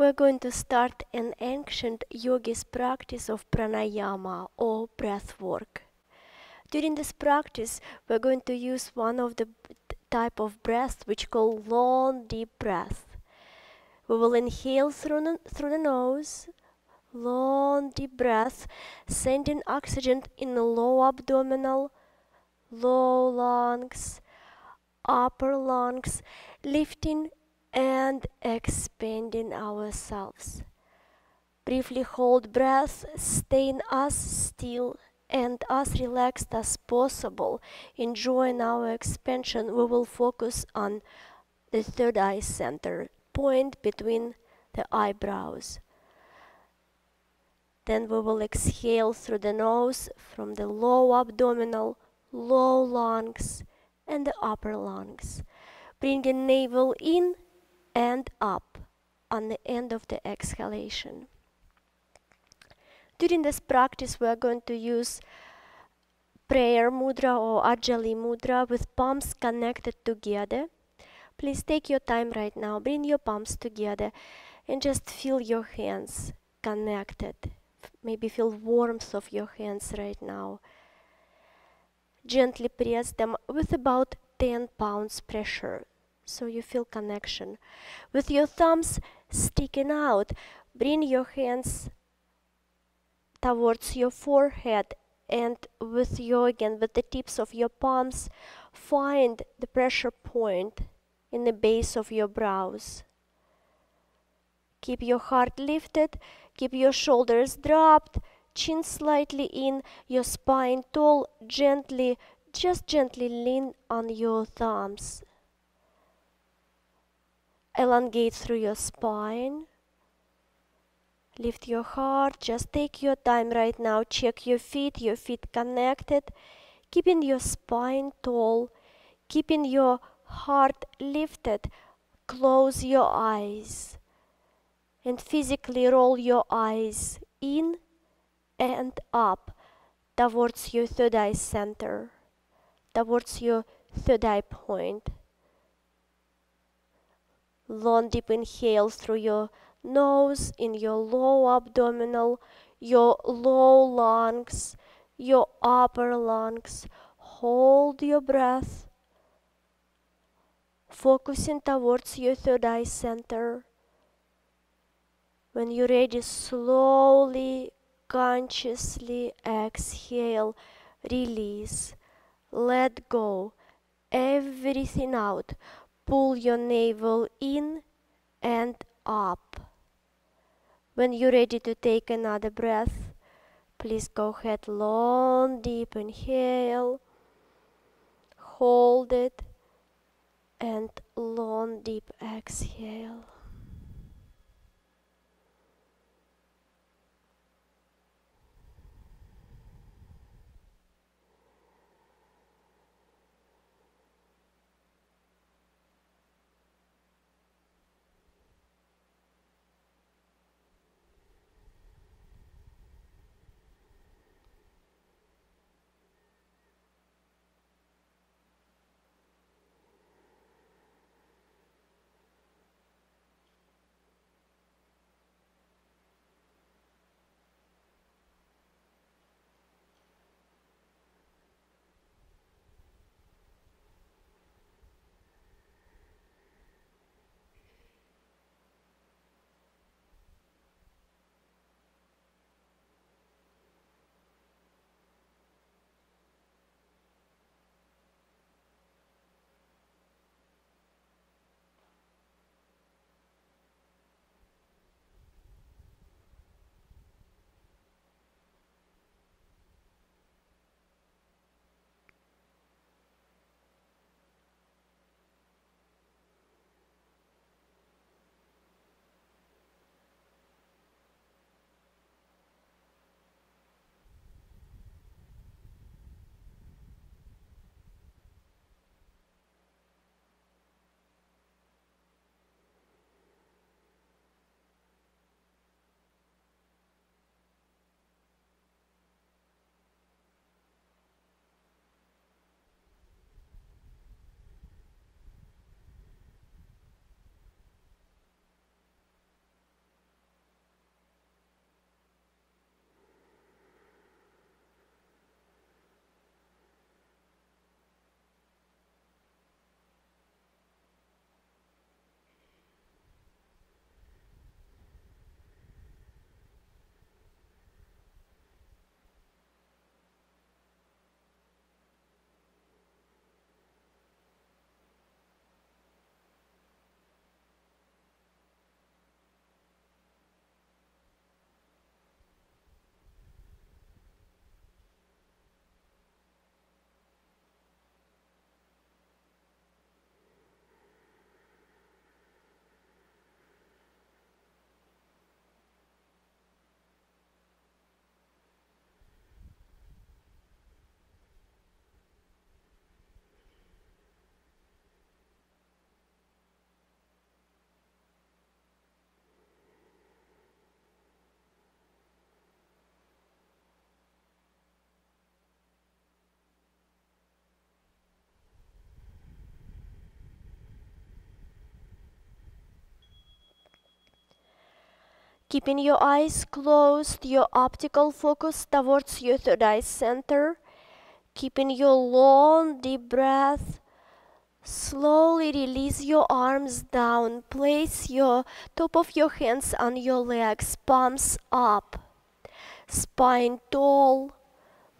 We're going to start an ancient yogi's practice of pranayama or breath work. During this practice, we're going to use one of the type of breath which call long deep breath. We will inhale through the nose, long deep breath, sending oxygen in the low abdominal, low lungs, upper lungs, lifting and expanding ourselves. Briefly hold breath, staying as still and as relaxed as possible. Enjoying our expansion, we will focus on the third eye center, point between the eyebrows. Then we will exhale through the nose from the low abdominal, low lungs, and the upper lungs. Bringing navel in and up on the end of the exhalation. During this practice, we are going to use prayer mudra or Anjali mudra with palms connected together. Please take your time right now. Bring your palms together and just feel your hands connected. Maybe feel warmth of your hands right now. Gently press them with about 10 pounds pressure, so you feel connection. With your thumbs sticking out, bring your hands towards your forehead, and with the tips of your palms, find the pressure point in the base of your brows. Keep your heart lifted, keep your shoulders dropped, chin slightly in, your spine tall, just gently lean on your thumbs. Elongate through your spine. Lift your heart, just take your time right now. Check your feet connected, keeping your spine tall, keeping your heart lifted. Close your eyes and physically roll your eyes in and up towards your third eye center, towards your third eye point. Long deep inhale through your nose in your low abdominal, your low lungs, your upper lungs. Hold your breath, focusing towards your third eye center. When you're ready, slowly, consciously exhale, release, let go, everything out. Pull your navel in and up. When you're ready to take another breath, please go ahead, long deep inhale, hold it, and long deep exhale. Keeping your eyes closed, your optical focus towards your third eye center. Keeping your long, deep breath. Slowly release your arms down. Place your top of your hands on your legs, palms up. Spine tall.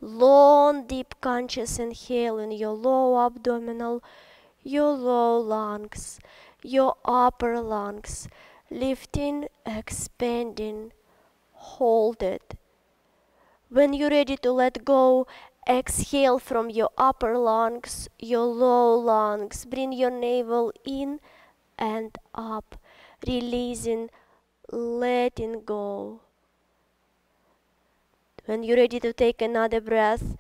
Long, deep conscious inhale in your lower abdominal, your low lungs, your upper lungs. Lifting, expanding. Hold it. When you're ready to let go, exhale from your upper lungs, your low lungs. Bring your navel in and up, releasing, letting go. When you're ready to take another breath,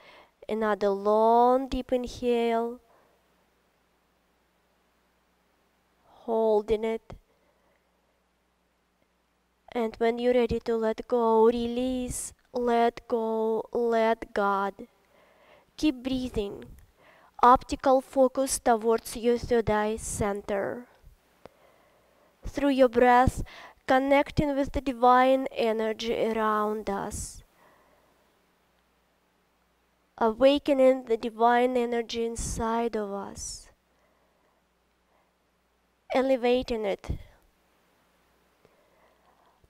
another long, deep inhale, holding it. And when you're ready to let go, release, let go, let God. Keep breathing. Optical focus towards your third eye center. Through your breath, connecting with the divine energy around us. Awakening the divine energy inside of us. Elevating it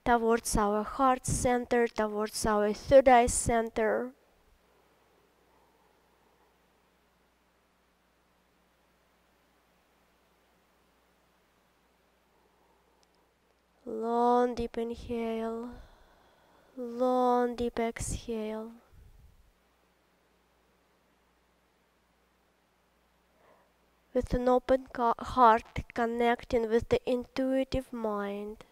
towards our heart center, towards our third eye center. Long deep inhale, long deep exhale. With an open heart, connecting with the intuitive mind.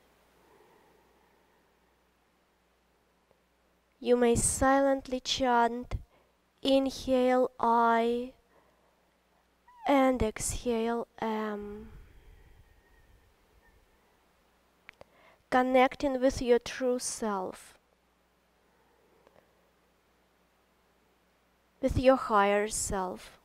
You may silently chant, inhale I and exhale am. Connecting with your true self, with your higher self.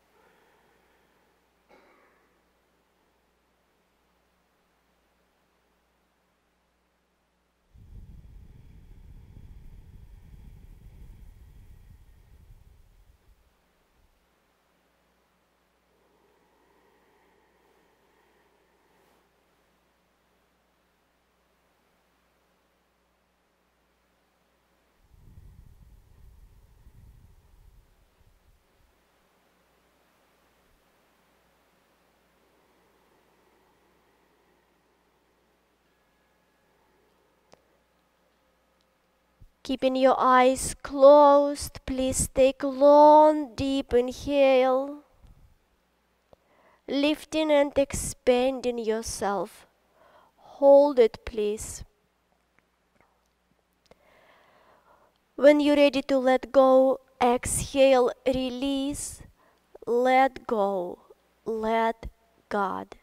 Keeping your eyes closed, please take a long, deep inhale, lifting and expanding yourself. Hold it, please. When you're ready to let go, exhale, release, let go, let God.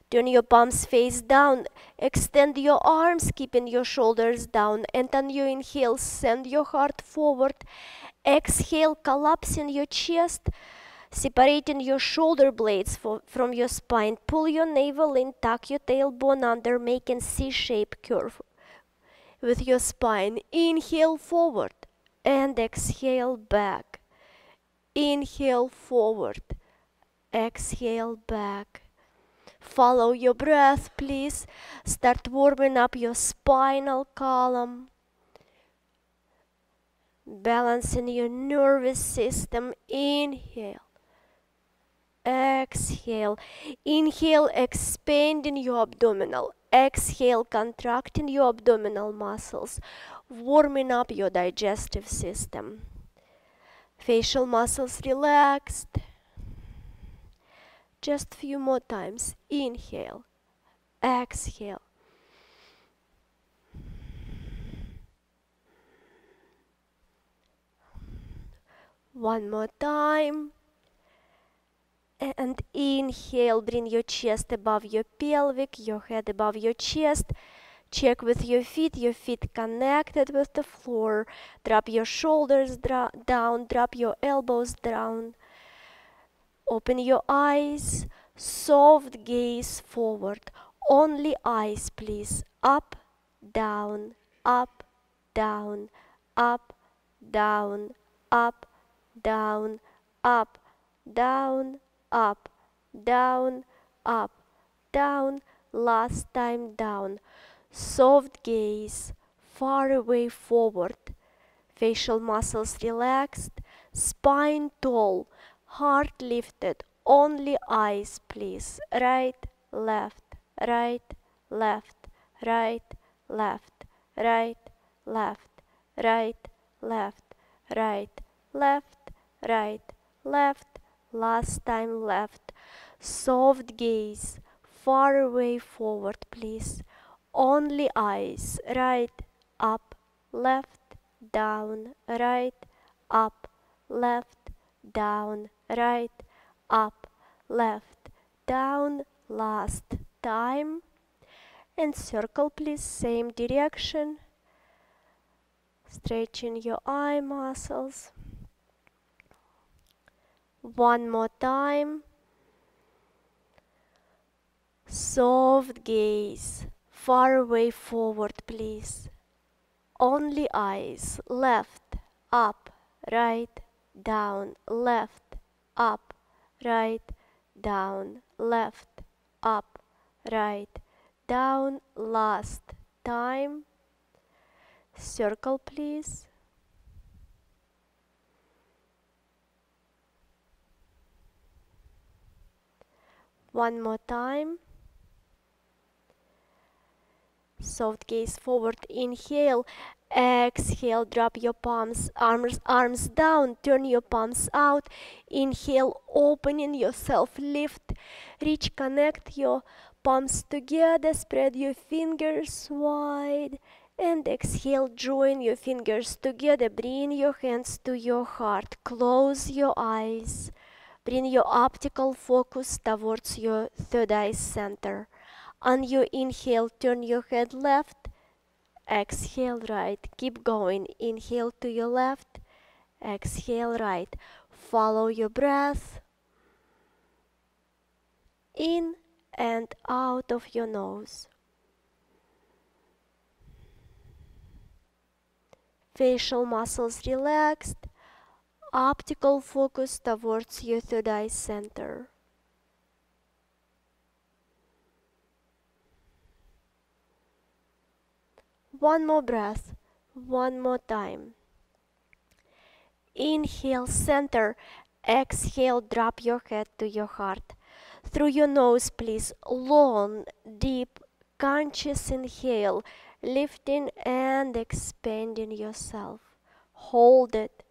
Turn your palms face down. Extend your arms, keeping your shoulders down. And on your inhale, send your heart forward. Exhale, collapsing your chest, separating your shoulder blades from your spine. Pull your navel in, tuck your tailbone under, making C-shaped curve with your spine. Inhale forward and exhale back. Inhale forward, exhale back. Follow your breath, please. Start warming up your spinal column. Balancing your nervous system. Inhale. Exhale. Inhale, expanding your abdominal. Exhale, contracting your abdominal muscles. Warming up your digestive system. Facial muscles relaxed. Just a few more times. Inhale. Exhale. One more time. And inhale. Bring your chest above your pelvic, your head above your chest. Check with your feet connected with the floor. Drop your shoulders down, drop your elbows down. Open your eyes, soft gaze forward. Only eyes, please. Up, down, up, down, up, down, up, down, up, down, up, down, up, down, last time down. Soft gaze, far away forward, facial muscles relaxed, spine tall, heart lifted, only eyes please. Right, left, right, left, right, left, right, left, right, left, right, left, right, left, last time left. Soft gaze, far away forward please. Only eyes, right, up, left, down, right, up, left, down, right, up, left, down, last time. And circle please, same direction. Stretching your eye muscles. One more time. Soft gaze, far away forward please. Only eyes, left, up, right, down, left, up, right, down, left, up, right, down, last time. Circle please. One more time. Soft gaze forward, inhale, exhale, drop your palms, arms down, turn your palms out, inhale, opening yourself, lift, reach, connect your palms together, spread your fingers wide, and exhale, join your fingers together, bring your hands to your heart, close your eyes, bring your optical focus towards your third eye center. On your inhale, turn your head left, exhale right, keep going, inhale to your left, exhale right, follow your breath, in and out of your nose. Facial muscles relaxed, optical focus towards your third eye center. One more breath, one more time. Inhale, center. Exhale, drop your head to your heart. Through your nose, please. Long, deep, conscious inhale, lifting and expanding yourself. Hold it.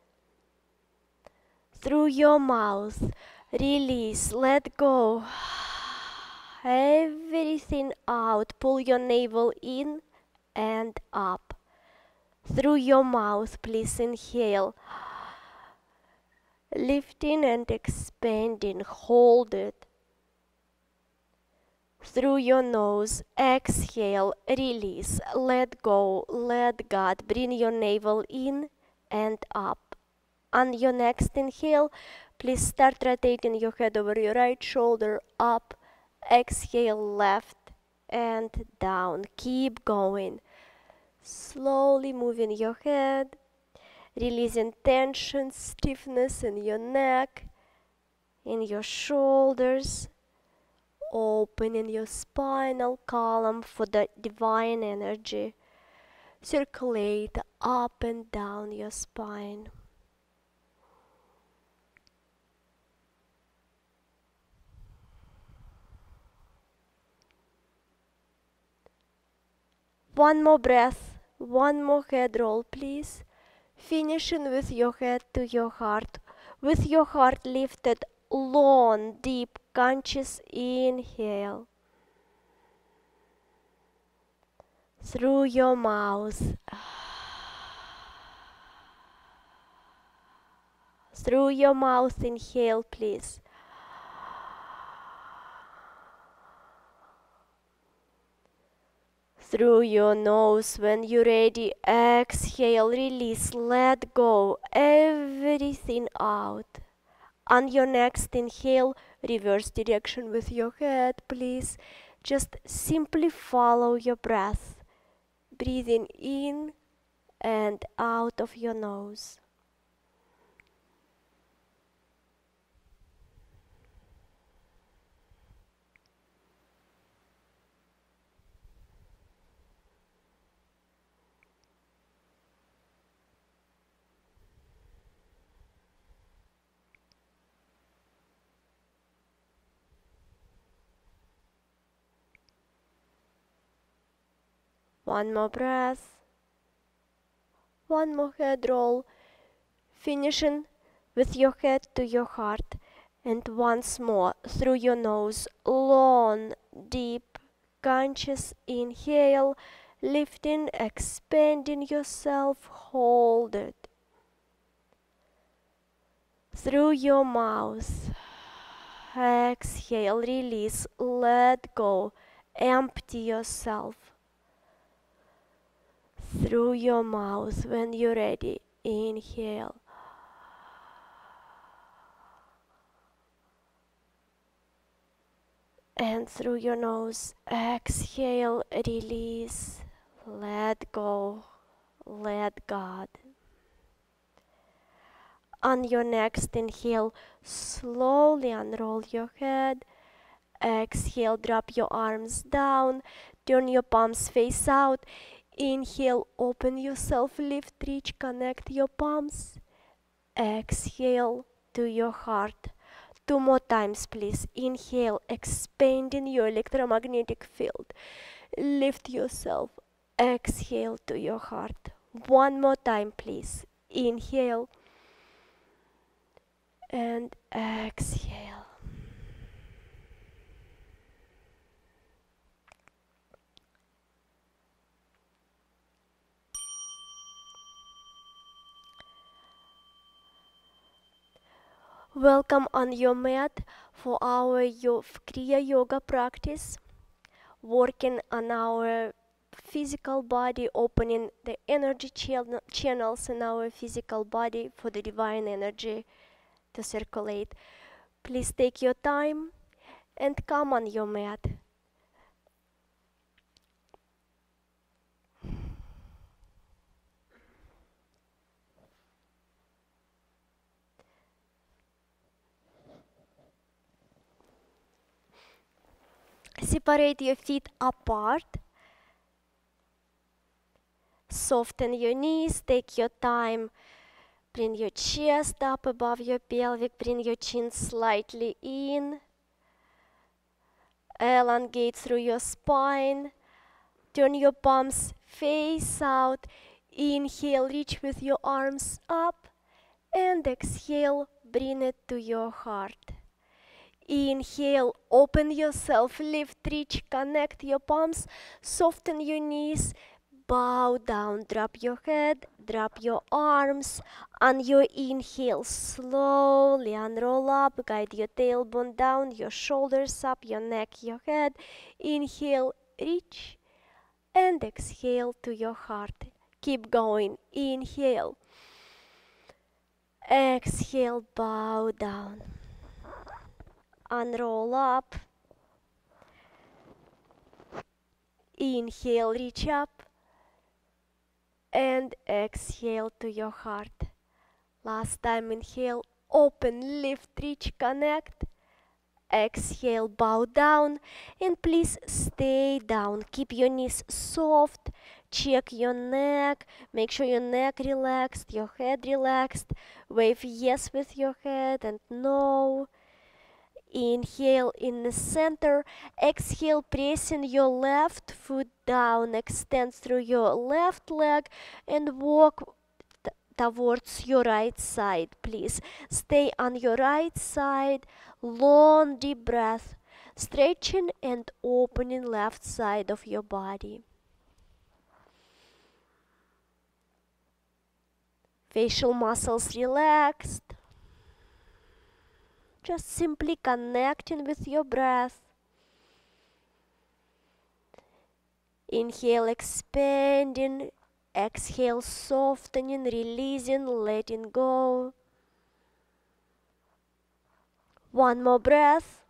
Through your mouth, release, let go. Everything out. Pull your navel in and up. Through your mouth, please inhale. Lifting and expanding, hold it. Through your nose, exhale, release, let go, let God. Bring your navel in and up. On your next inhale, please start rotating your head over your right shoulder, up. Exhale, left and down. Keep going. Slowly moving your head, releasing tension, stiffness in your neck, in your shoulders, opening your spinal column for the divine energy. Circulate up and down your spine. One more breath, one more head roll, please. Finishing with your head to your heart, with your heart lifted, long, deep, conscious inhale. Through your mouth. Through your mouth, inhale, please. Through your nose, when you're ready, exhale, release, let go, everything out. On your next inhale, reverse direction with your head, please. Just simply follow your breath. breathing in and out of your nose. One more breath. One more head roll, finishing with your head to your heart. And once more through your nose, long, deep, conscious inhale, lifting, expanding yourself, hold it. Through your mouth, exhale, release, let go, empty yourself. Through your mouth, when you're ready, inhale. And through your nose, exhale, release, let go, let God. On your next inhale, slowly unroll your head. Exhale, drop your arms down, turn your palms face out. Inhale, open yourself, lift, reach, connect your palms. Exhale to your heart. 2 more times, please. Inhale, expanding your electromagnetic field. Lift yourself. Exhale to your heart. 1 more time, please. Inhale and exhale. Welcome on your mat for our Kriya Yoga practice, working on our physical body, opening the energy channels in our physical body for the divine energy to circulate. Please take your time and come on your mat. Separate your feet apart. Soften your knees, take your time. Bring your chest up above your pelvic, bring your chin slightly in. Elongate through your spine. Turn your palms face out. Inhale, reach with your arms up. And exhale, bring it to your heart. Inhale, open yourself, lift, reach, connect your palms, soften your knees, bow down, drop your head, drop your arms. On your inhale, slowly unroll up, guide your tailbone down, your shoulders up, your neck, your head. Inhale, reach, and exhale to your heart. Keep going. Inhale. Exhale, bow down. Unroll up. Inhale, reach up. And exhale to your heart. Last time, inhale, open, lift, reach, connect. Exhale, bow down. And please stay down. Keep your knees soft. Check your neck. Make sure your neck relaxed, your head relaxed. Wave yes with your head and no. Inhale in the center. Exhale, pressing your left foot down. Extend through your left leg and walk towards your right side, please. Stay on your right side. Long, deep breath. Stretching and opening left side of your body. Facial muscles relaxed. Just simply connecting with your breath. Inhale, expanding. Exhale, softening, releasing, letting go. One more breath.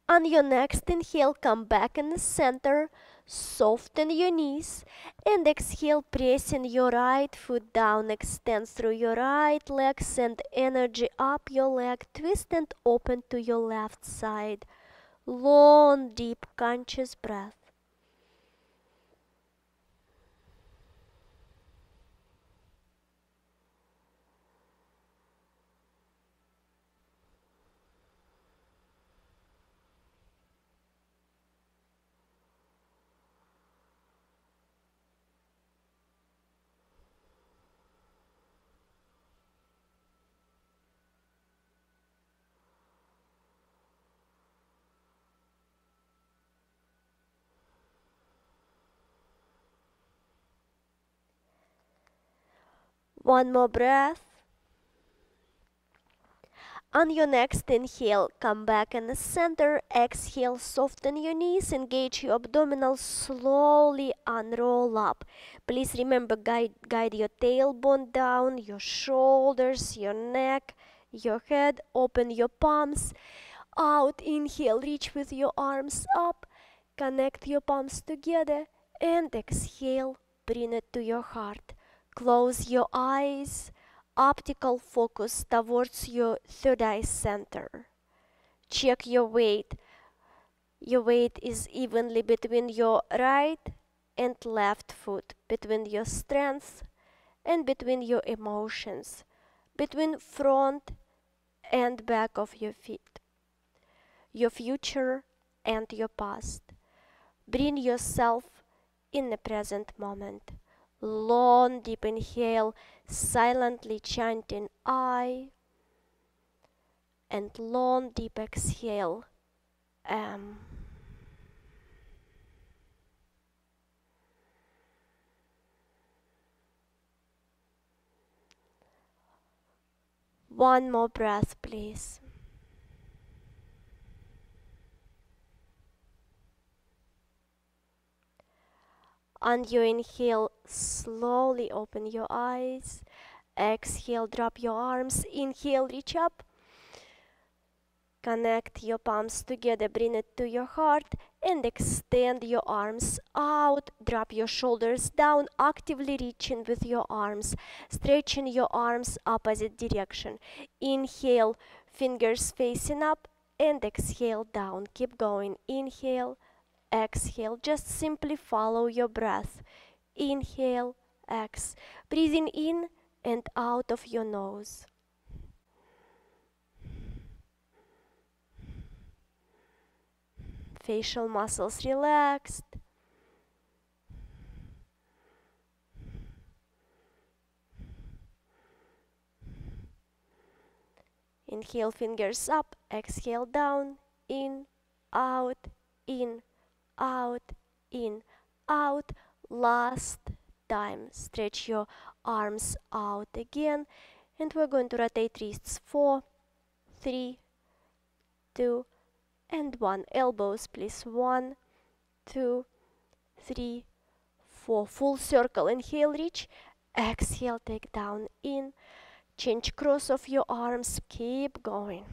On your next inhale, come back in the center, soften your knees, and exhale, pressing your right foot down, extend through your right leg, send energy up your leg, twist and open to your left side. Long, deep, conscious breath. One more breath. On your next inhale, come back in the center. Exhale, soften your knees, engage your abdominals, slowly unroll up. Please remember, guide your tailbone down, your shoulders, your neck, your head. Open your palms. Out, inhale, reach with your arms up. Connect your palms together. And exhale, bring it to your heart. Close your eyes. Optical focus towards your third eye center. Check your weight. Your weight is evenly between your right and left foot, between your strength and between your emotions, between front and back of your feet, your future and your past. Bring yourself in the present moment. Long, deep inhale, silently chanting I, and long, deep exhale, am. One more breath, please. On your inhale, slowly open your eyes. Exhale, drop your arms. Inhale, reach up. Connect your palms together, bring it to your heart, and extend your arms out. Drop your shoulders down, actively reaching with your arms, stretching your arms opposite direction. Inhale, fingers facing up, and exhale down. Keep going. Inhale, exhale. Just simply follow your breath. Inhale, exhale. Breathing in and out of your nose. Facial muscles relaxed. Inhale, fingers up. Exhale, down. In, out, in, out, in, out. Last time. Stretch your arms out again. And we're going to rotate wrists. 4, 3, 2, and 1. Elbows, please. 1, 2, 3, 4. Full circle. Inhale, reach. Exhale, take down. In. Change cross of your arms. Keep going.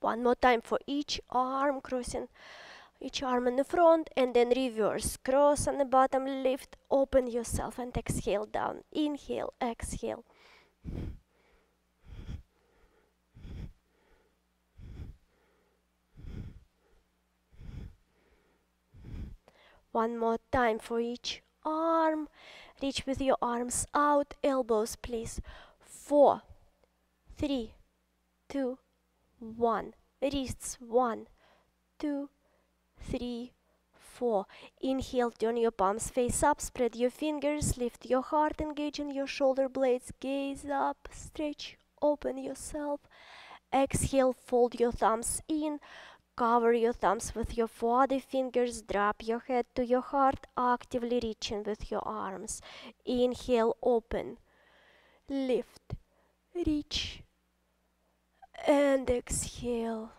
One more time for each arm, crossing each arm in the front, and then reverse. Cross on the bottom, lift, open yourself, and exhale down. Inhale, exhale. One more time for each arm. Reach with your arms out, elbows, please. 4, 3, 2, 1. Wrists. 1, 2, 3, 4. Inhale, turn your palms face up, spread your fingers, lift your heart, engage in your shoulder blades, gaze up, stretch, open yourself. Exhale, fold your thumbs in, cover your thumbs with your 4 other fingers, drop your head to your heart, actively reaching with your arms. Inhale, open, lift, reach, and exhale.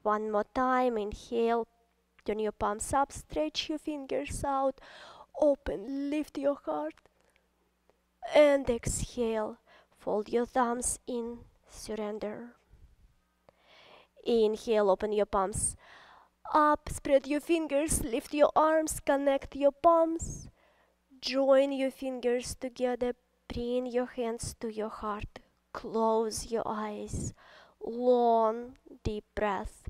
One more time. Inhale, turn your palms up, stretch your fingers out, Open, lift your heart. And exhale. Fold your thumbs in, surrender. Inhale, open your palms up, spread your fingers, lift your arms, connect your palms. Join your fingers together, bring your hands to your heart. Close your eyes. Long, deep breath.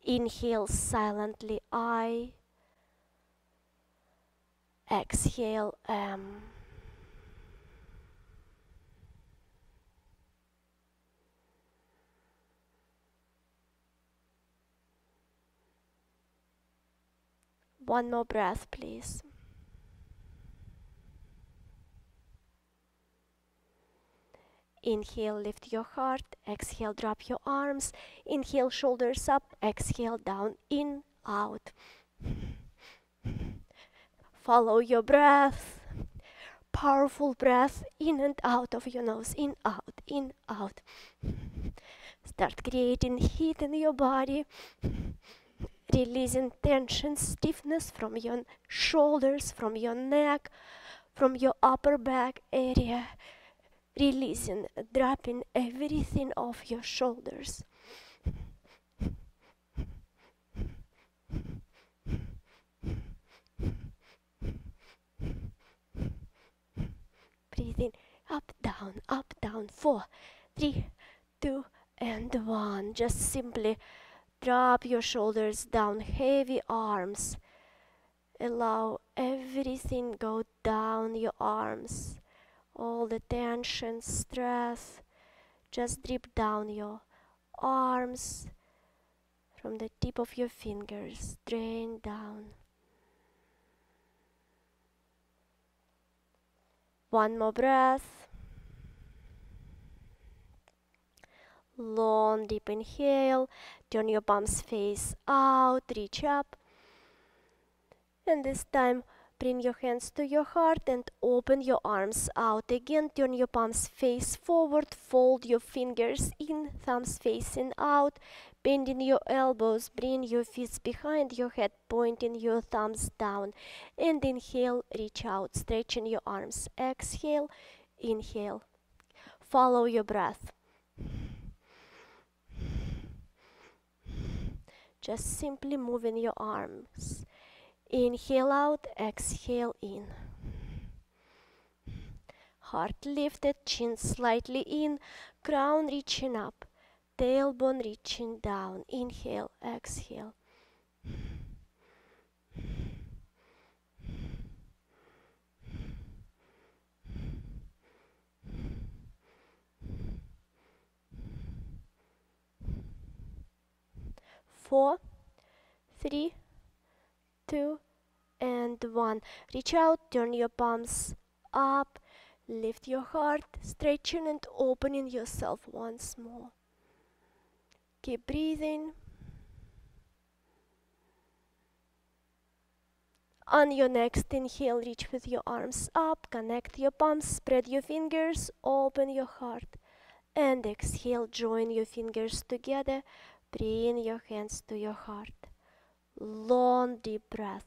Inhale silently, I. Exhale, M. One more breath, please. Inhale, lift your heart. Exhale, drop your arms. Inhale, shoulders up. Exhale, down, in, out. Follow your breath. Powerful breath in and out of your nose. In, out, in, out. Start creating heat in your body. Releasing tension, stiffness from your shoulders, from your neck, from your upper back area. Releasing, dropping everything off your shoulders. Breathing up, down. 4, 3, 2, and 1. Just simply drop your shoulders down, heavy arms. Allow everything go down your arms. All the tension, stress, just drip down your arms from the tip of your fingers, drain down. One more breath. Long, deep inhale. Turn your palms face out, reach up. And this time, bring your hands to your heart and open your arms out. Again, turn your palms face forward, fold your fingers in, thumbs facing out, bending your elbows, bring your fists behind your head, pointing your thumbs down. And inhale, reach out, stretching your arms. Exhale, inhale. Follow your breath. Just simply moving your arms. Inhale out, exhale in. Heart lifted, chin slightly in, crown reaching up, tailbone reaching down. Inhale, exhale. Four, 3, 2, and 1. Reach out, turn your palms up, lift your heart, stretching and opening yourself once more. Keep breathing. On your next inhale, reach with your arms up, connect your palms, spread your fingers, open your heart. And exhale, join your fingers together, bring your hands to your heart. Long, deep breath.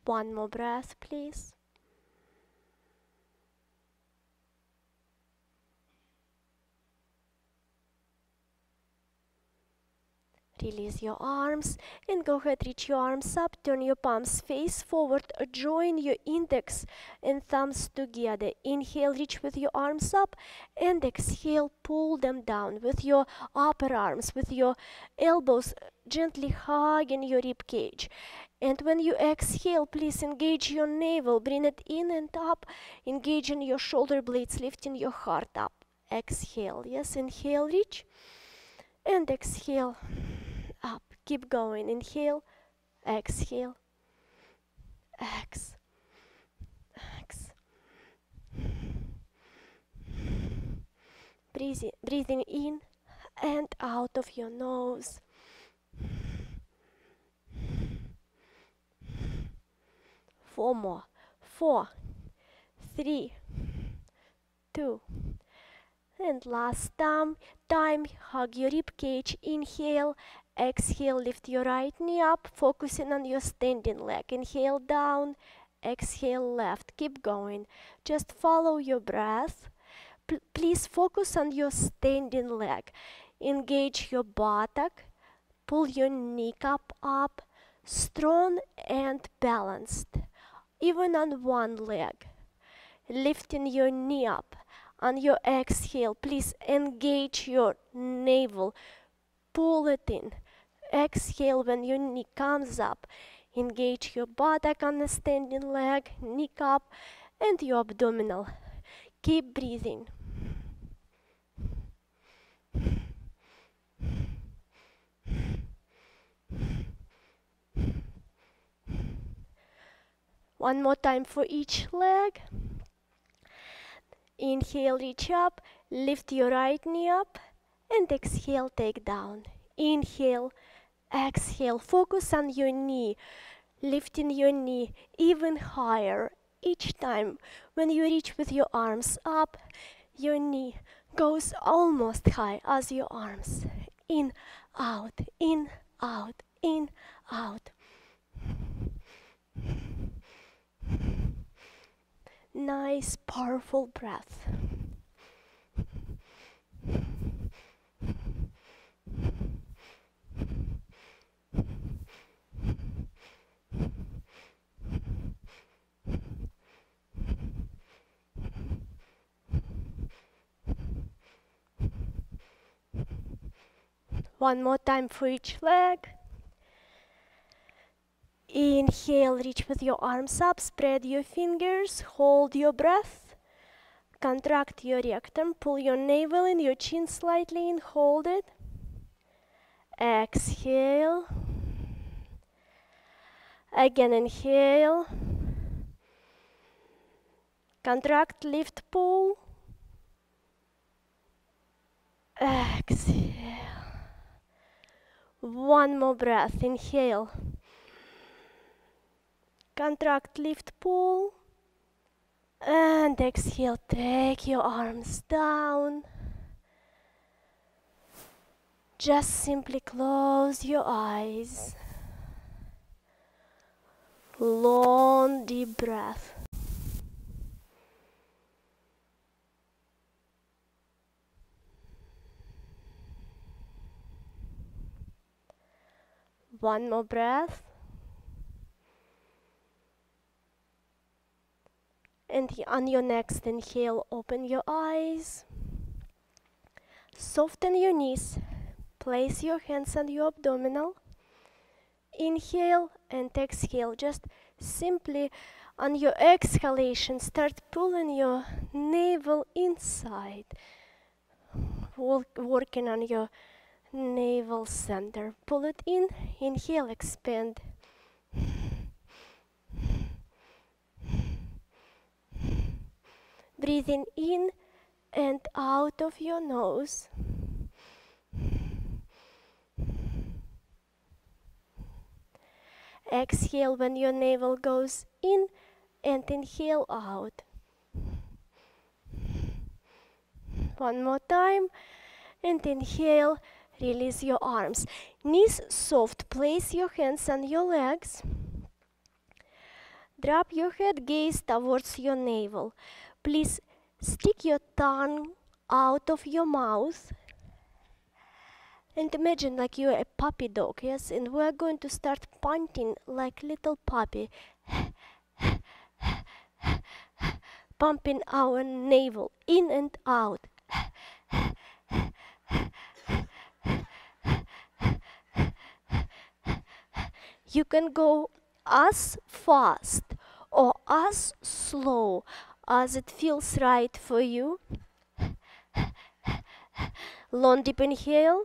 One more breath, please. Release your arms and go ahead, reach your arms up, turn your palms face forward, join your index and thumbs together. Inhale, reach with your arms up, and exhale, pull them down with your upper arms, with your elbows gently hugging your rib cage. And when you exhale, please engage your navel, bring it in and up, engaging your shoulder blades, lifting your heart up. Exhale, yes, inhale, reach, and exhale. Up. Keep going. Inhale, exhale, exhale. Breathing in and out of your nose. Four more. 4, 3, 2, And last time, hug your rib cage. Inhale, exhale, lift your right knee up, focusing on your standing leg. Inhale down, exhale left. Keep going. Just follow your breath. Please focus on your standing leg. Engage your buttock. Pull your kneecap up. Strong and balanced. Even on one leg. Lifting your knee up. On your exhale, please engage your navel. Pull it in. Exhale when your knee comes up. Engage your buttock on the standing leg, kneecap, and your abdominal. Keep breathing. One more time for each leg. Inhale, reach up, lift your right knee up, and exhale, take down. Inhale, exhale, focus on your knee, lifting your knee even higher. Each time when you reach with your arms up, your knee goes almost high as your arms. In, out, in, out, in, out. Nice, powerful breath. One more time for each leg. Inhale, reach with your arms up, spread your fingers, hold your breath. Contract your rectum, pull your navel in, your chin slightly in, hold it. Exhale. Again, inhale. Contract, lift, pull. Exhale. One more breath, inhale. Contract, lift, pull. And exhale, take your arms down. Just simply close your eyes. Long, deep breath. One more breath. And on your next inhale, open your eyes. Soften your knees. Place your hands on your abdominal. Inhale and exhale. Just simply on your exhalation, start pulling your navel inside. Working on your navel center. Pull it in. Inhale, expand. Breathing in and out of your nose. Exhale when your navel goes in and inhale out. One more time and inhale, release your arms. Knees soft, place your hands on your legs. Drop your head, gaze towards your navel. Please stick your tongue out of your mouth and imagine like you're a puppy dog, yes? And we're going to start panting like little puppy. Pumping our navel in and out. You can go as fast or as slow as it feels right for you. Long deep inhale.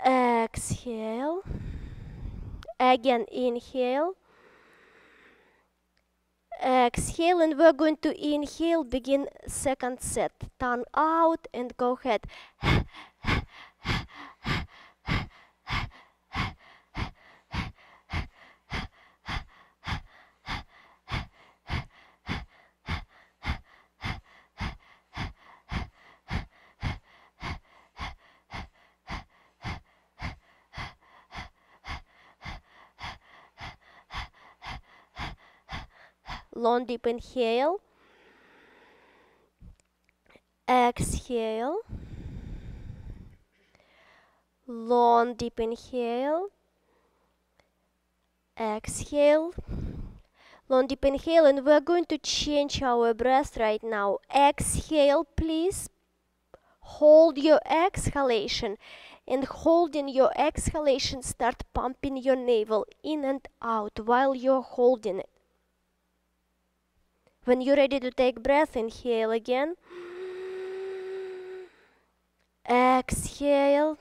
Exhale. Again, inhale. Exhale, and we're going to inhale, begin second set. Tongue out and go ahead. Long deep inhale. Exhale. Long deep inhale. Exhale. Long deep inhale, and we're going to change our breath right now. Exhale, please. Hold your exhalation, and holding your exhalation, start pumping your navel in and out while you're holding it. When you're ready to take breath, inhale again. Exhale.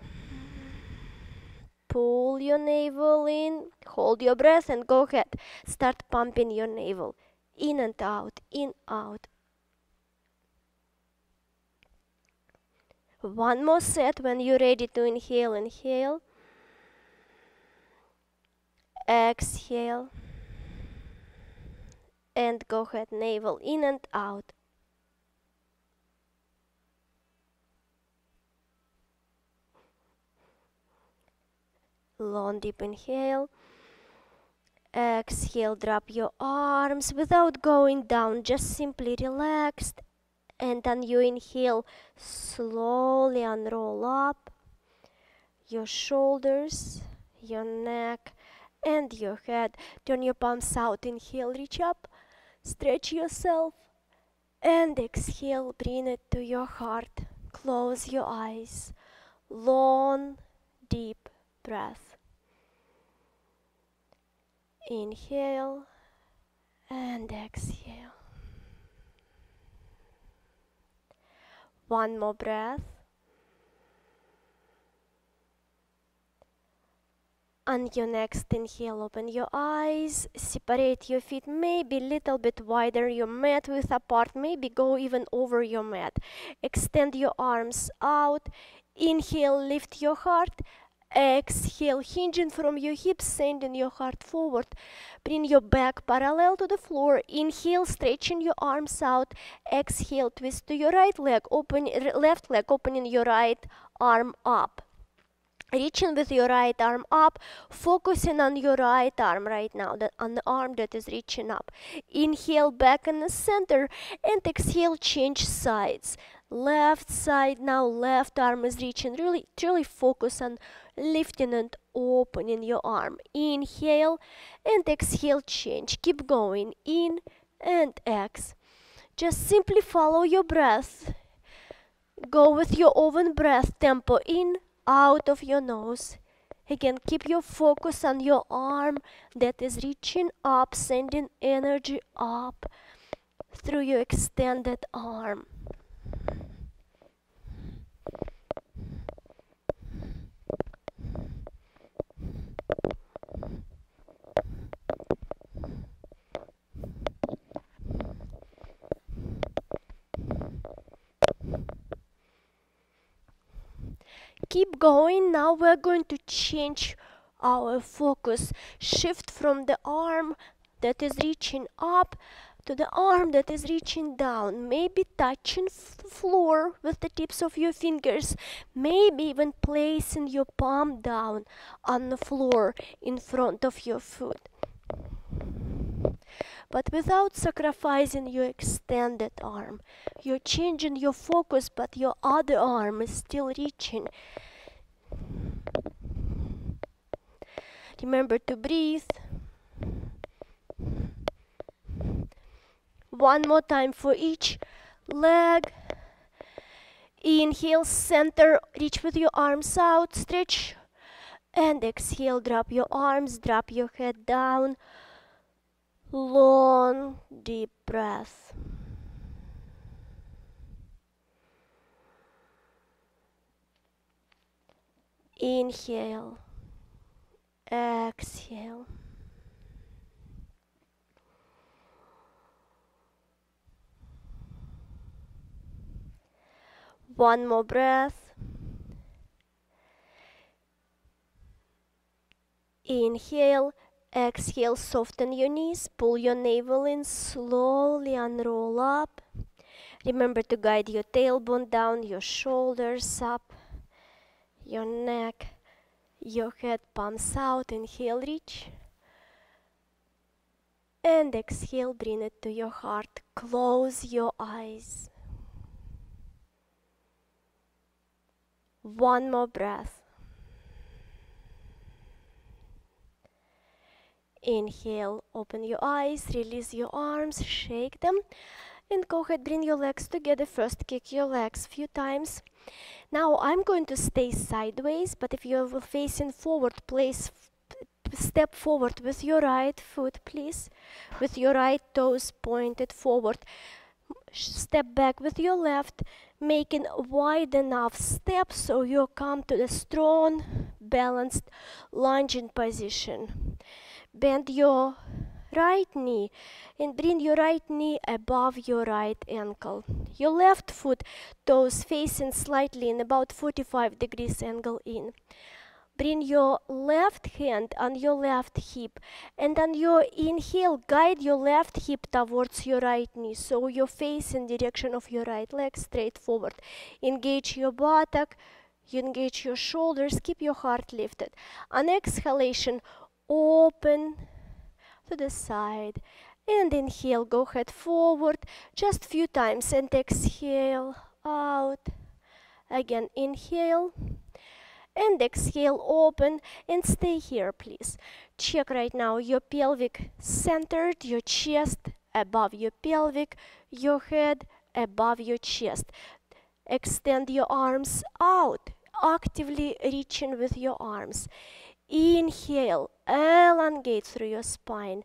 Pull your navel in, hold your breath, and go ahead. Start pumping your navel in and out, in, out. One more set. When you're ready to inhale, inhale. Exhale. And go ahead, navel in and out. Long deep inhale. Exhale, drop your arms without going down, just simply relaxed. And then you inhale, slowly unroll up your shoulders, your neck, and your head. Turn your palms out, inhale, reach up, stretch yourself, and exhale, bring it to your heart. Close your eyes. Long, deep breath. Inhale and exhale. One more breath. On your next inhale, open your eyes, separate your feet maybe a little bit wider, your mat width apart, maybe go even over your mat. Extend your arms out. Inhale, lift your heart. Exhale, hinging from your hips, sending your heart forward. Bring your back parallel to the floor. Inhale, stretching your arms out. Exhale, twist to your right leg, open left leg, opening your right arm up. Reaching with your right arm up, focusing on your right arm right now, on the arm that is reaching up. Inhale, back in the center, and exhale, change sides. Left side now, left arm is reaching. Really focus on lifting and opening your arm. Inhale and exhale, change. Keep going, in and ex. Just simply follow your breath. Go with your own breath tempo, in, out of your nose. Again, keep your focus on your arm that is reaching up, sending energy up through your extended arm. Keep going. Now we're going to change our focus. Shift from the arm that is reaching up to the arm that is reaching down. Maybe touching the floor with the tips of your fingers. Maybe even placing your palm down on the floor in front of your foot. But without sacrificing your extended arm. You're changing your focus, but your other arm is still reaching. Remember to breathe. One more time for each leg. Inhale, center, reach with your arms out, stretch. And exhale, drop your arms, drop your head down. Long, deep breath. Inhale, exhale. One more breath. Inhale, exhale, soften your knees, pull your navel in, slowly unroll up. Remember to guide your tailbone down, your shoulders up, your neck, your head, palms out. Inhale, reach. And exhale, bring it to your heart. Close your eyes. One more breath. Inhale, open your eyes, release your arms, shake them, and go ahead, bring your legs together. First, kick your legs a few times. Now, I'm going to stay sideways, but if you're facing forward, place step forward with your right foot, please, with your right toes pointed forward. Step back with your left, making wide enough steps so you come to the strong, balanced lunging position. Bend your right knee and bring your right knee above your right ankle. Your left foot, toes facing slightly in about 45 degrees angle in. Bring your left hand on your left hip, and on your inhale, guide your left hip towards your right knee, so your face in direction of your right leg straight forward. Engage your buttock, you engage your shoulders, keep your heart lifted. On exhalation, open to the side, and inhale, go head forward, just few times, and exhale, out. Again, inhale, and exhale, open, and stay here, please. Check right now your pelvic centered, your chest above your pelvic, your head above your chest. Extend your arms out, actively reaching with your arms. Inhale, elongate through your spine.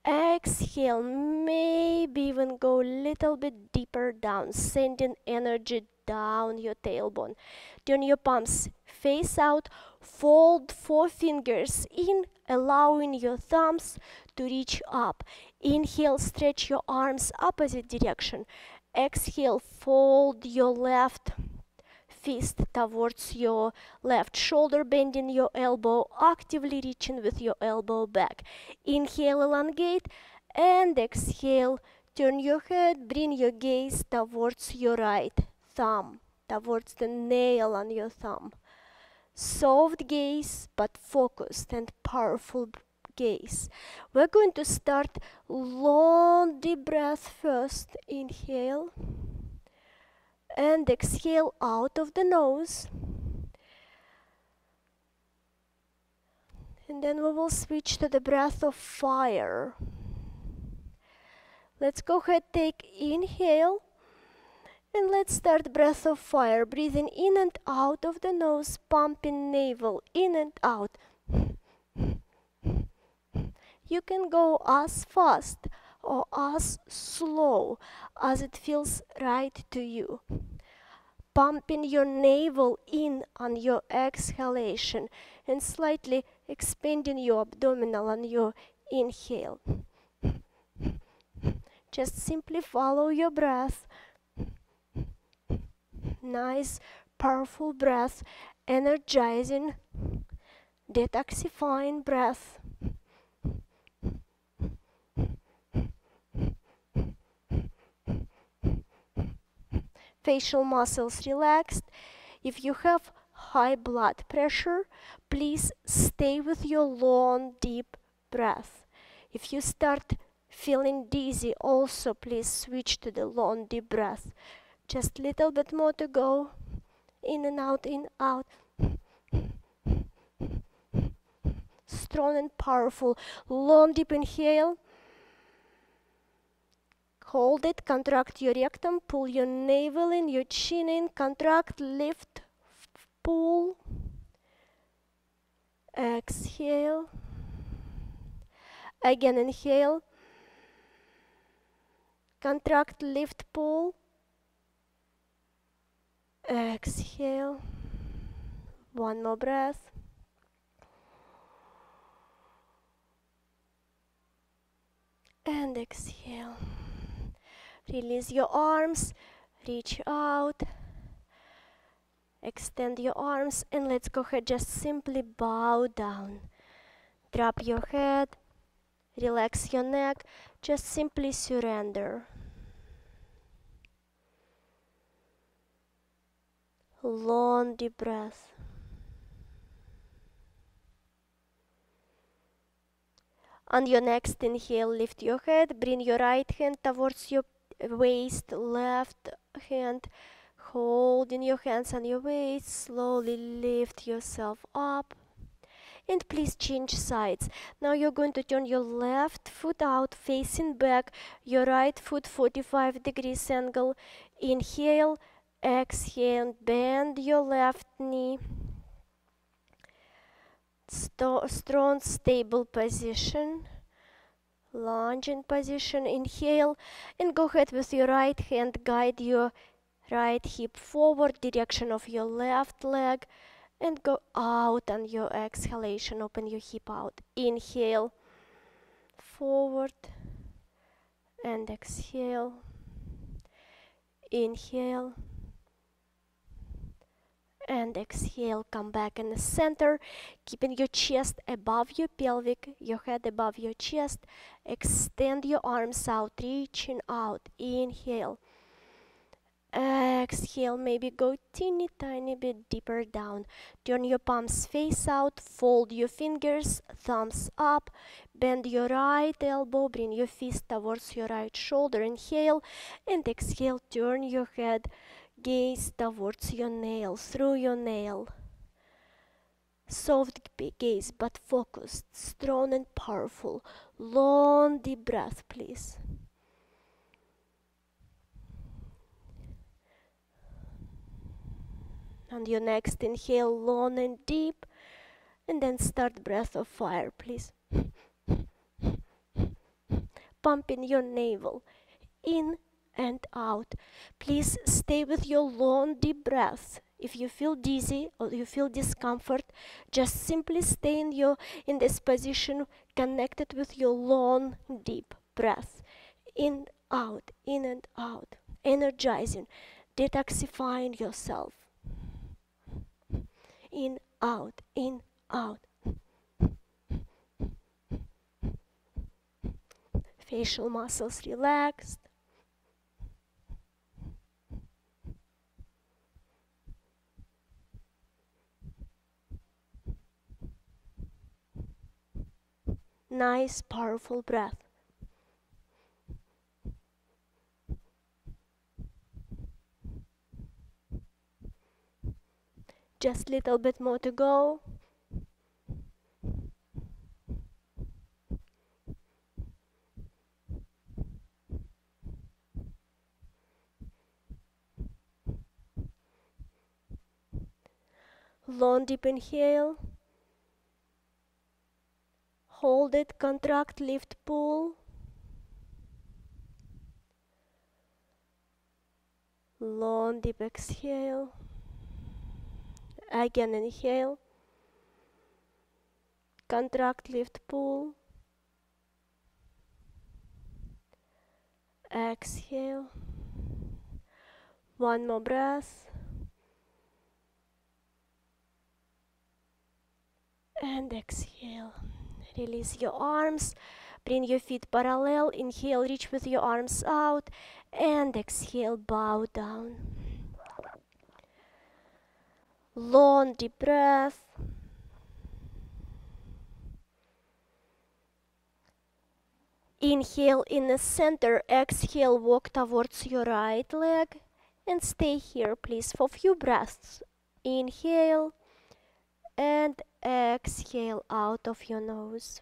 Exhale, maybe even go a little bit deeper down, sending energy down your tailbone. Turn your palms face out, fold forefingers in, allowing your thumbs to reach up. Inhale, stretch your arms opposite direction. Exhale, fold your left fist towards your left shoulder, bending your elbow, actively reaching with your elbow back. Inhale, elongate, and exhale, turn your head, bring your gaze towards your right thumb, towards the nail on your thumb. Soft gaze, but focused and powerful gaze. We're going to start long deep breath first. Inhale and exhale out of the nose. And then we will switch to the breath of fire. Let's go ahead, take inhale. And let's start breath of fire, breathing in and out of the nose, pumping navel, in and out. You can go as fast or as slow as it feels right to you. Pumping your navel in on your exhalation and slightly expanding your abdominal on your inhale. Just simply follow your breath. Nice, powerful breath, energizing, detoxifying breath. Facial muscles relaxed. If you have high blood pressure, please stay with your long, deep breath. If you start feeling dizzy, also please switch to the long, deep breath. Just a little bit more to go. In and out, in, out. Strong and powerful. Long, deep inhale. Hold it, contract your rectum, pull your navel in, your chin in, contract, lift, pull. Exhale. Again, inhale. Contract, lift, pull. Exhale. One more breath. And exhale. Release your arms, reach out, extend your arms, and let's go ahead, just simply bow down. Drop your head, relax your neck, just simply surrender. Long deep breath. On your next inhale, lift your head, bring your right hand towards your waist, left hand hold in your hands on your waist, slowly lift yourself up. And please change sides. Now you're going to turn your left foot out, facing back, your right foot 45 degrees angle. Inhale, exhale, bend your left knee. Strong, stable position. Lunging position. Inhale, and go ahead with your right hand, guide your right hip forward, direction of your left leg, and go out on your exhalation. Open your hip out. Inhale, forward, and exhale. Inhale, and exhale. Come back in the center, keeping your chest above your pelvic, your head above your chest. Extend your arms out, reaching out. Inhale. Exhale, maybe go teeny tiny bit deeper down. Turn your palms face out, fold your fingers, thumbs up, bend your right elbow, bring your fist towards your right shoulder. Inhale, and exhale, turn your head, gaze towards your nail, through your nail. Soft gaze, but focused, strong and powerful. Long deep breath, please. On your next inhale, long and deep, and then start breath of fire, please. Pumping your navel, in and out. Please stay with your long, deep breaths. If you feel dizzy or you feel discomfort, just simply stay in this position, connected with your long, deep breath. In and out, energizing, detoxifying yourself. In, out, in, out. Facial muscles relaxed. Nice, powerful breath. Just a little bit more to go. Long deep inhale. Hold it, contract, lift, pull. Long deep exhale. Again inhale. Contract, lift, pull. Exhale. One more breath. And exhale. Release your arms. Bring your feet parallel. Inhale, reach with your arms out. And exhale, bow down. Long deep breath. Inhale in the center. Exhale, walk towards your right leg. And stay here, please, for a few breaths. Inhale. And exhale out of your nose.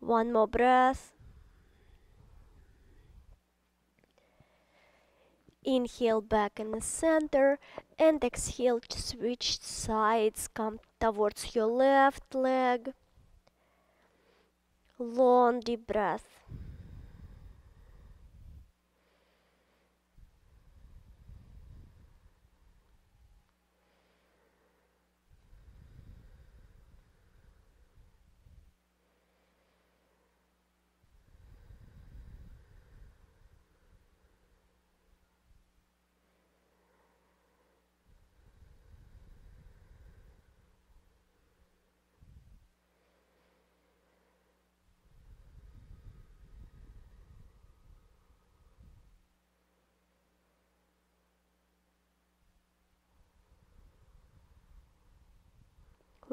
One more breath. Inhale back in the center and exhale to switch sides. Come towards your left leg. Long deep breath.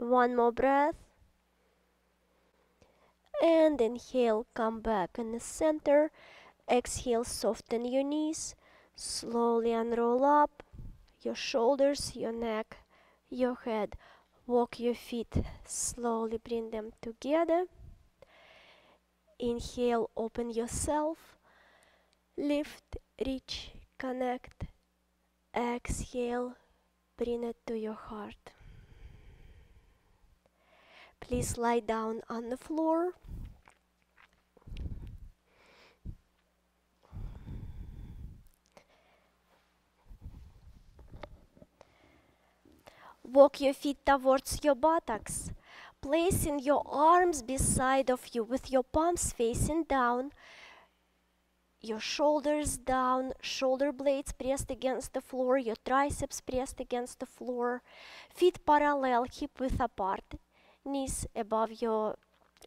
One more breath. And inhale, come back in the center. Exhale, soften your knees. Slowly unroll up your shoulders, your neck, your head. Walk your feet. Slowly bring them together. Inhale, open yourself. Lift, reach, connect. Exhale, bring it to your heart. Please lie down on the floor. Walk your feet towards your buttocks, placing your arms beside of you with your palms facing down, your shoulders down, shoulder blades pressed against the floor, your triceps pressed against the floor, feet parallel, hip width apart, knees above your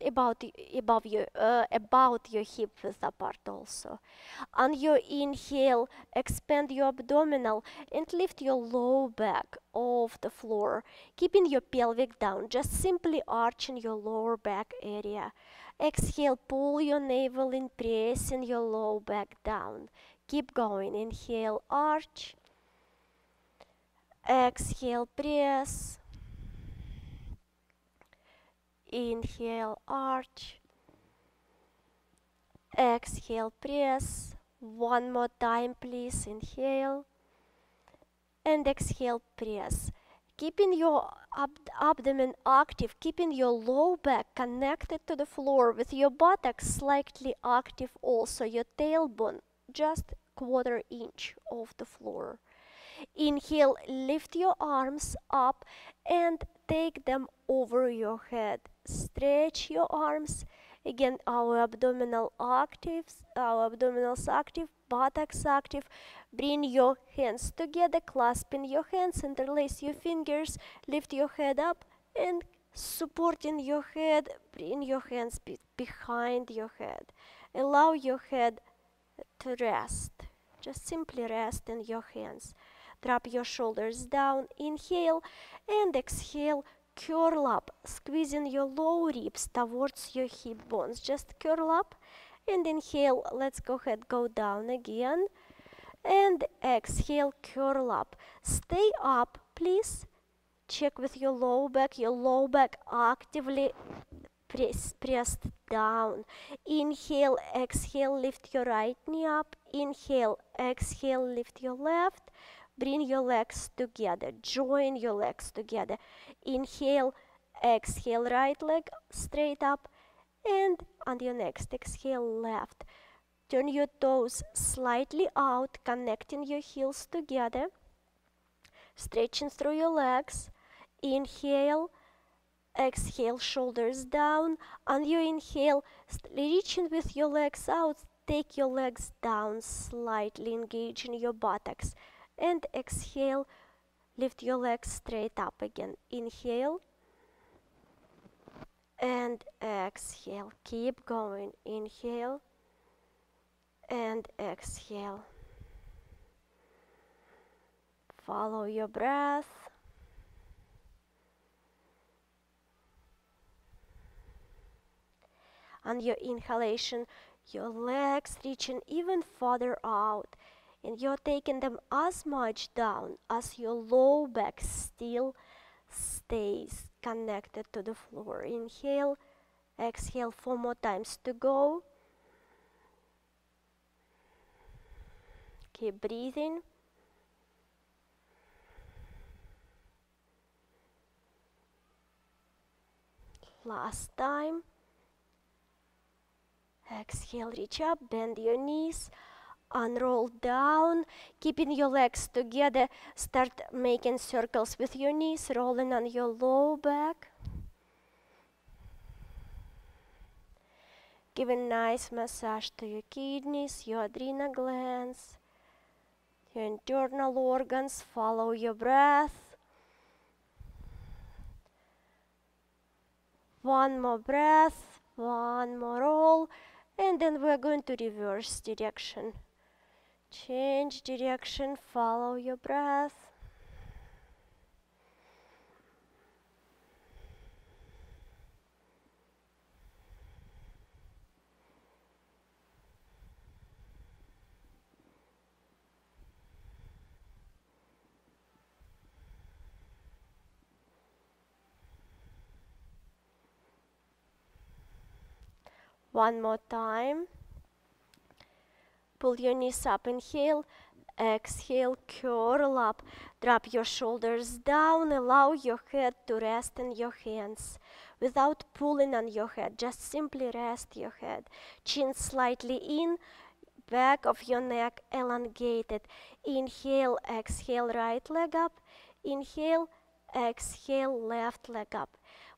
about your hip width apart also. On your inhale, expand your abdominal and lift your low back off the floor, keeping your pelvic down, just simply arching your lower back area. Exhale, pull your navel in, pressing your low back down. Keep going. Inhale, arch. Exhale, press. Inhale, arch. Exhale, press. One more time, please. Inhale. And exhale, press. Keeping your abdomen active, keeping your low back connected to the floor with your buttocks slightly active also, your tailbone just quarter-inch off the floor. Inhale, lift your arms up and take them over your head. Stretch your arms. Again, our abdominals active, buttocks active. Bring your hands together, clasping your hands, interlace your fingers, lift your head up and supporting your head, bring your hands behind your head. Allow your head to rest. Just simply rest in your hands. Drop your shoulders down, inhale and exhale, curl up, squeezing your low ribs towards your hip bones. Just curl up and inhale, let's go ahead, go down again. And exhale, curl up. Stay up, please. Check with your low back actively pressed down. Inhale, exhale, lift your right knee up. Inhale, exhale, lift your left. Bring your legs together, join your legs together. Inhale, exhale, right leg straight up. And on your next exhale, left. Turn your toes slightly out, connecting your heels together. Stretching through your legs. Inhale, exhale, shoulders down. On your inhale, reaching with your legs out, take your legs down slightly, engaging your buttocks. And exhale, lift your legs straight up again. Inhale and exhale. Keep going. Inhale and exhale. Follow your breath. On your inhalation, your legs reaching even further out, and you're taking them as much down as your low back still stays connected to the floor. Inhale, exhale, 4 more times to go. Keep breathing. Last time. Exhale, reach up, bend your knees, unroll down, keeping your legs together. Start making circles with your knees, rolling on your low back. Give a nice massage to your kidneys, your adrenal glands, your internal organs. Follow your breath. One more breath, one more roll. And then we're going to reverse direction. Change direction, follow your breath. One more time. Pull your knees up, inhale, exhale, curl up. Drop your shoulders down, allow your head to rest in your hands. Without pulling on your head, just simply rest your head. Chin slightly in, back of your neck elongated. Inhale, exhale, right leg up. Inhale, exhale, left leg up.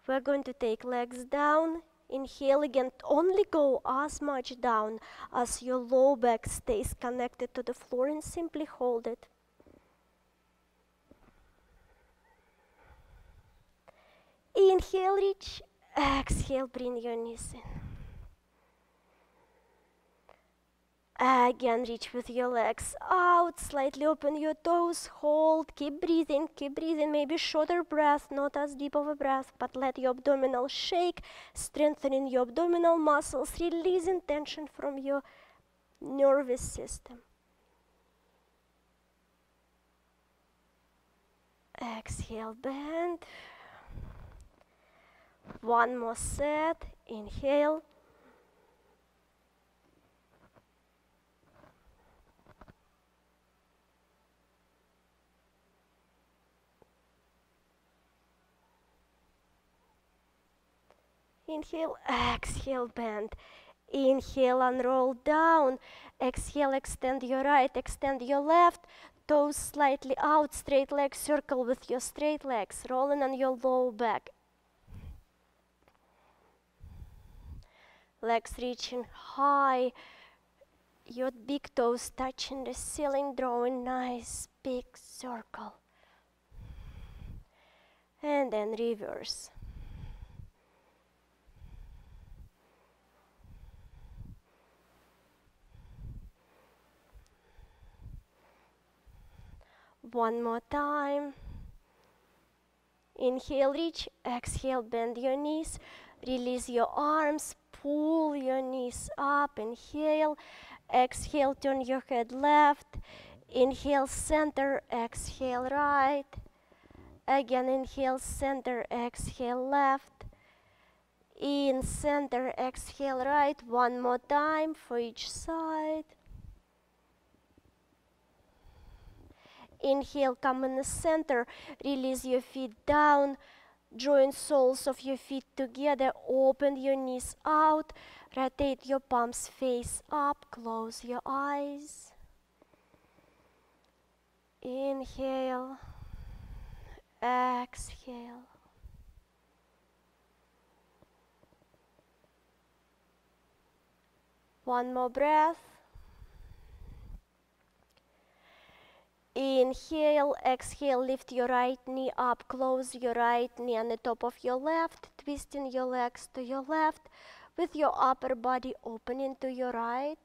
We're going to take legs down. Inhale again, only go as much down as your low back stays connected to the floor, and simply hold it. Inhale, reach. Exhale, bring your knees in. Again, reach with your legs out, slightly open your toes, hold, keep breathing, maybe shorter breath, not as deep of a breath, but let your abdominal shake, strengthening your abdominal muscles, releasing tension from your nervous system. Exhale, bend. One more set, inhale. Inhale, exhale, bend. Inhale and roll down. Exhale, extend your right, extend your left. Toes slightly out, straight legs circle with your straight legs, rolling on your low back. Legs reaching high, your big toes touching the ceiling, drawing nice big circle. And then reverse. One more time. Inhale, reach. Exhale, bend your knees. Release your arms. Pull your knees up. Inhale. Exhale, turn your head left. Inhale, center. Exhale, right. Again, inhale, center. Exhale, left. In, center. Exhale, right. One more time for each side. Inhale, come in the center, release your feet down, join soles of your feet together, open your knees out, rotate your palms face up, close your eyes. Inhale, exhale. One more breath. Inhale, exhale, lift your right knee up, close your right knee on the top of your left, twisting your legs to your left, with your upper body opening to your right.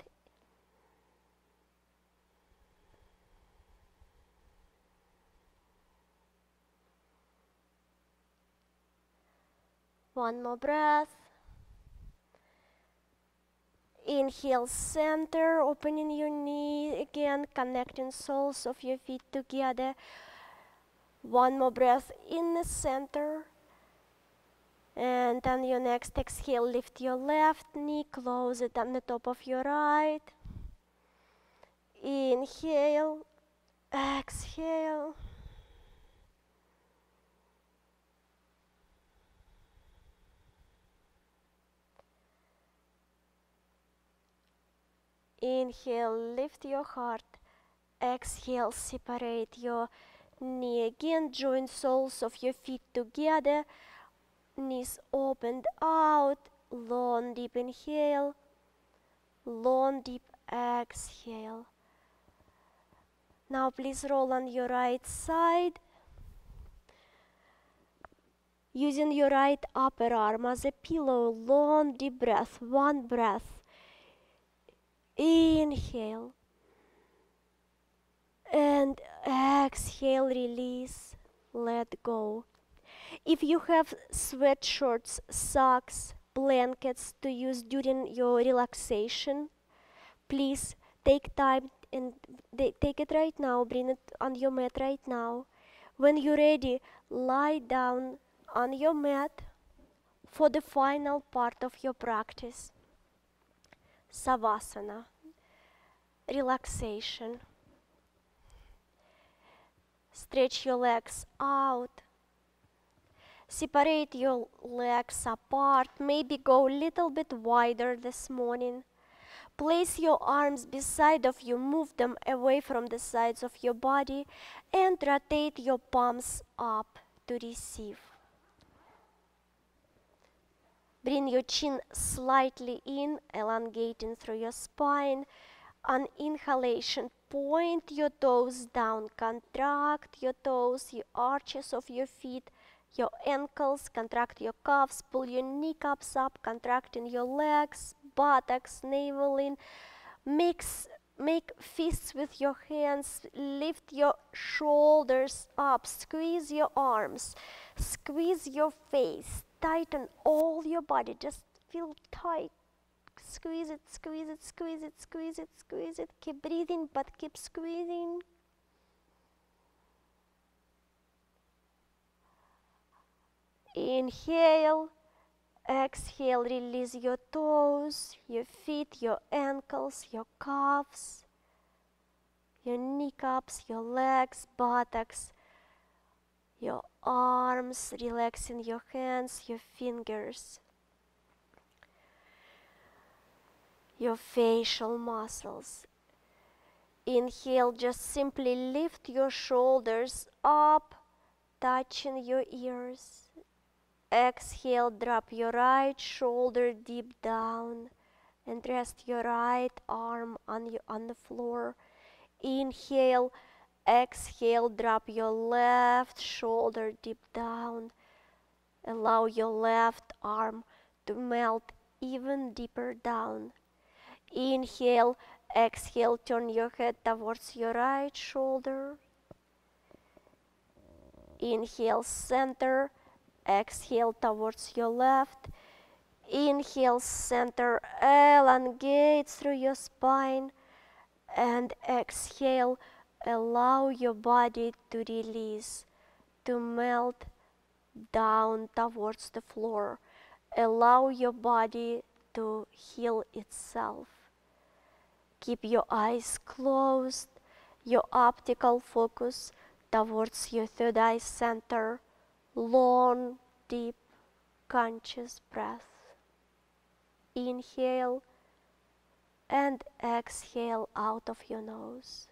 One more breath. Inhale, center, opening your knee again, connecting soles of your feet together. One more breath in the center. And on your next exhale, lift your left knee, close it on the top of your right. Inhale, exhale. Inhale, lift your heart. Exhale, separate your knee again. Join soles of your feet together. Knees opened out. Long, deep inhale. Long, deep exhale. Now please roll on your right side. Using your right upper arm as a pillow. Long, deep breath. One breath. Inhale. And exhale, release, let go. If you have sweatshirts, socks, blankets to use during your relaxation, please take time and take it right now, bring it on your mat right now. When you're ready, lie down on your mat for the final part of your practice. Savasana, relaxation. Stretch your legs out. Separate your legs apart. Maybe go a little bit wider this morning. Place your arms beside of you. Move them away from the sides of your body and rotate your palms up to receive. Bring your chin slightly in, elongating through your spine. On inhalation, point your toes down, contract your toes, your arches of your feet, your ankles, contract your calves, pull your kneecaps up, contracting your legs, buttocks, navel in. Make fists with your hands, lift your shoulders up, squeeze your arms, squeeze your face, tighten all your body, just feel tight. Squeeze it, squeeze it, squeeze it, squeeze it, squeeze it. Keep breathing, but keep squeezing. Inhale, exhale, release your toes, your feet, your ankles, your calves, your kneecaps, your legs, buttocks, your arms, relaxing your hands, your fingers, your facial muscles. Inhale, just simply lift your shoulders up, touching your ears. Exhale, drop your right shoulder deep down and rest your right arm on the floor. Inhale, exhale, drop your left shoulder deep down. Allow your left arm to melt even deeper down. Inhale, exhale, turn your head towards your right shoulder. Inhale, center. Exhale towards your left. Inhale, center, elongate through your spine. And exhale, allow your body to release, to melt down towards the floor. Allow your body to heal itself. Keep your eyes closed, your optical focus towards your third eye center. Long, deep, conscious breath. Inhale and exhale out of your nose.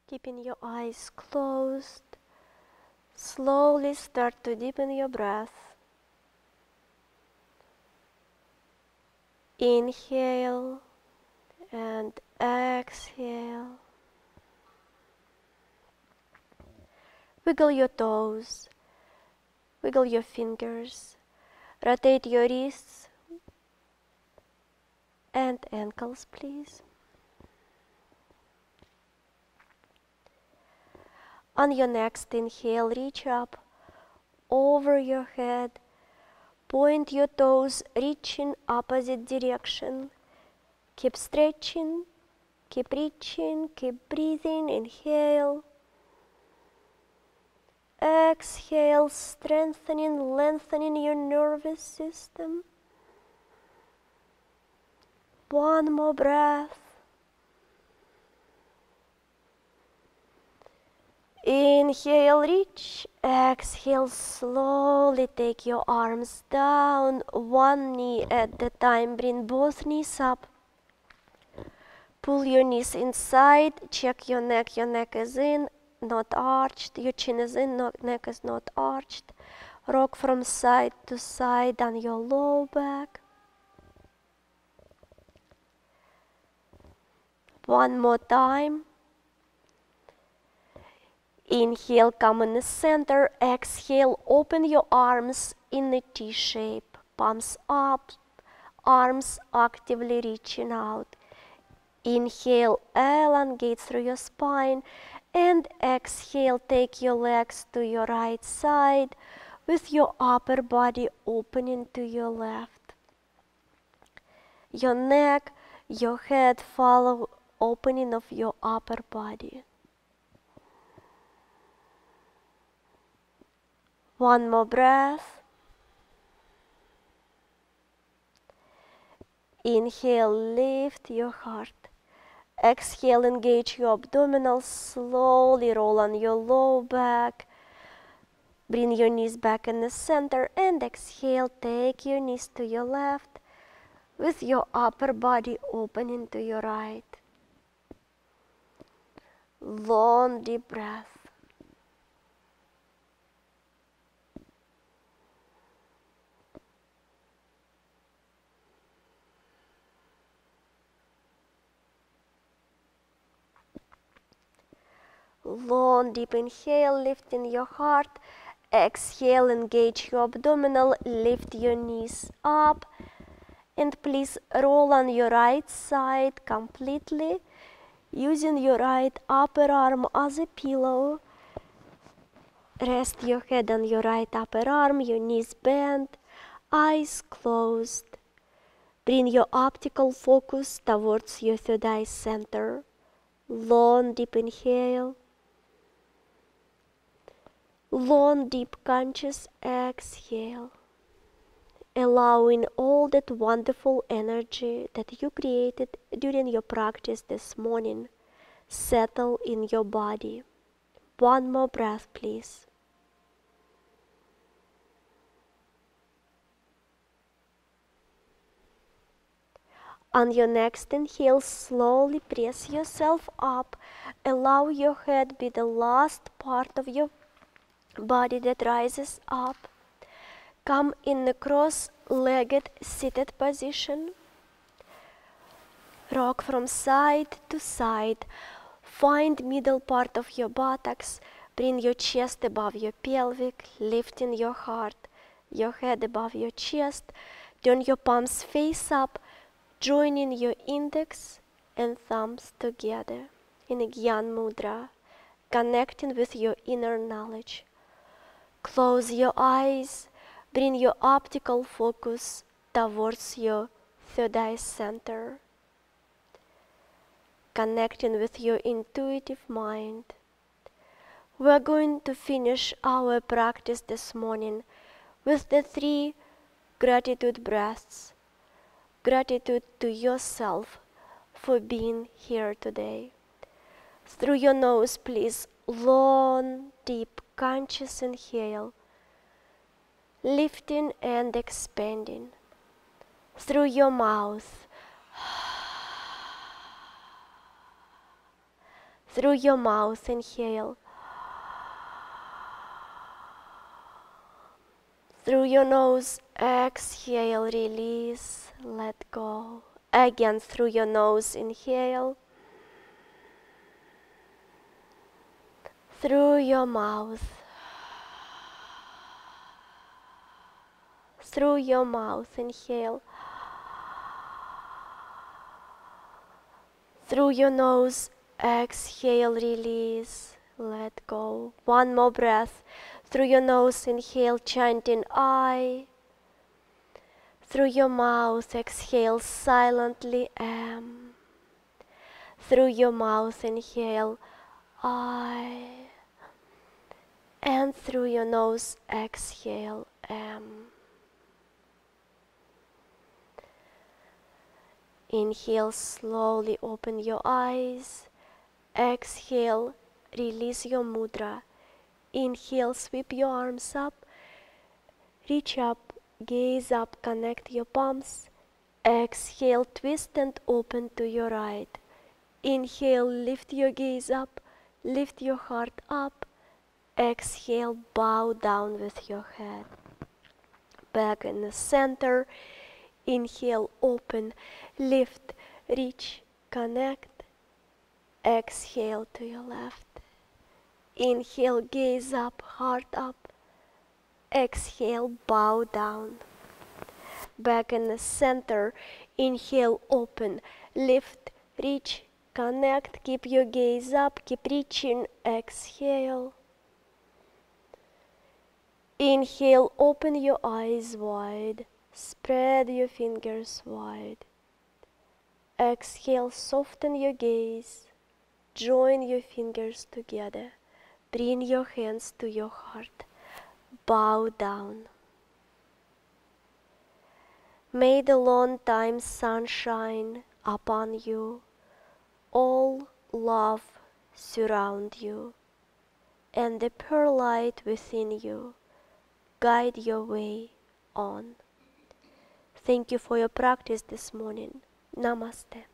Keeping your eyes closed, slowly start to deepen your breath. Inhale and exhale. Wiggle your toes, wiggle your fingers, rotate your wrists and ankles, please. On your next inhale, reach up over your head. Point your toes, reaching opposite direction. Keep stretching, keep reaching, keep breathing. Inhale. Exhale, strengthening, lengthening your nervous system. One more breath. Inhale, reach. Exhale, slowly take your arms down, one knee at a time. Bring both knees up. Pull your knees inside. Check your neck. Your neck is in, not arched. Your chin is in, neck is not arched. Rock from side to side on your low back. One more time. Inhale, come in the center. Exhale, open your arms in a T shape. Palms up, arms actively reaching out. Inhale, elongate through your spine. And exhale, take your legs to your right side with your upper body opening to your left. Your neck, your head follow opening of your upper body. One more breath. Inhale, lift your heart. Exhale, engage your abdominals. Slowly roll on your low back. Bring your knees back in the center. And exhale, take your knees to your left with your upper body opening to your right. Long, deep breath. Long, deep inhale, lifting your heart. Exhale, engage your abdominal, lift your knees up. And please roll on your right side completely, using your right upper arm as a pillow. Rest your head on your right upper arm, your knees bent, eyes closed. Bring your optical focus towards your third eye center. Long, deep inhale. Long, deep, conscious exhale, allowing all that wonderful energy that you created during your practice this morning settle in your body. One more breath, please. On your next inhale, slowly press yourself up. Allow your head be the last part of your body that rises up. Come in a cross-legged seated position. Rock from side to side. Find middle part of your buttocks. Bring your chest above your pelvic, lifting your heart, your head above your chest. Turn your palms face up, joining your index and thumbs together in a Gyan Mudra, connecting with your inner knowledge. Close your eyes, bring your optical focus towards your third eye center, connecting with your intuitive mind. We're going to finish our practice this morning with the 3 gratitude breaths. Gratitude to yourself for being here today. Through your nose, please, long, deep, conscious inhale, lifting and expanding. Through your mouth, Through your mouth, inhale. Through your nose, exhale, release, let go. Again, through your nose, inhale. Through your mouth. Through your mouth, inhale. Through your nose, exhale, release, let go. One more breath. Through your nose, inhale, chanting I. Through your mouth, exhale, silently am. Through your mouth, inhale, I. And through your nose, exhale, am. Inhale, slowly open your eyes. Exhale, release your mudra. Inhale, sweep your arms up. Reach up, gaze up, connect your palms. Exhale, twist and open to your right. Inhale, lift your gaze up, lift your heart up. Exhale, bow down with your head. Back in the center. Inhale, open, lift, reach, connect. Exhale to your left. Inhale, gaze up, heart up. Exhale, bow down. Back in the center. Inhale, open, lift, reach, connect. Keep your gaze up, keep reaching. Exhale. Inhale, open your eyes wide. Spread your fingers wide. Exhale, soften your gaze. Join your fingers together. Bring your hands to your heart. Bow down. May the long time sun shine upon you. All love surround you. And the pearl light within you guide your way on. Thank you for your practice this morning. Namaste.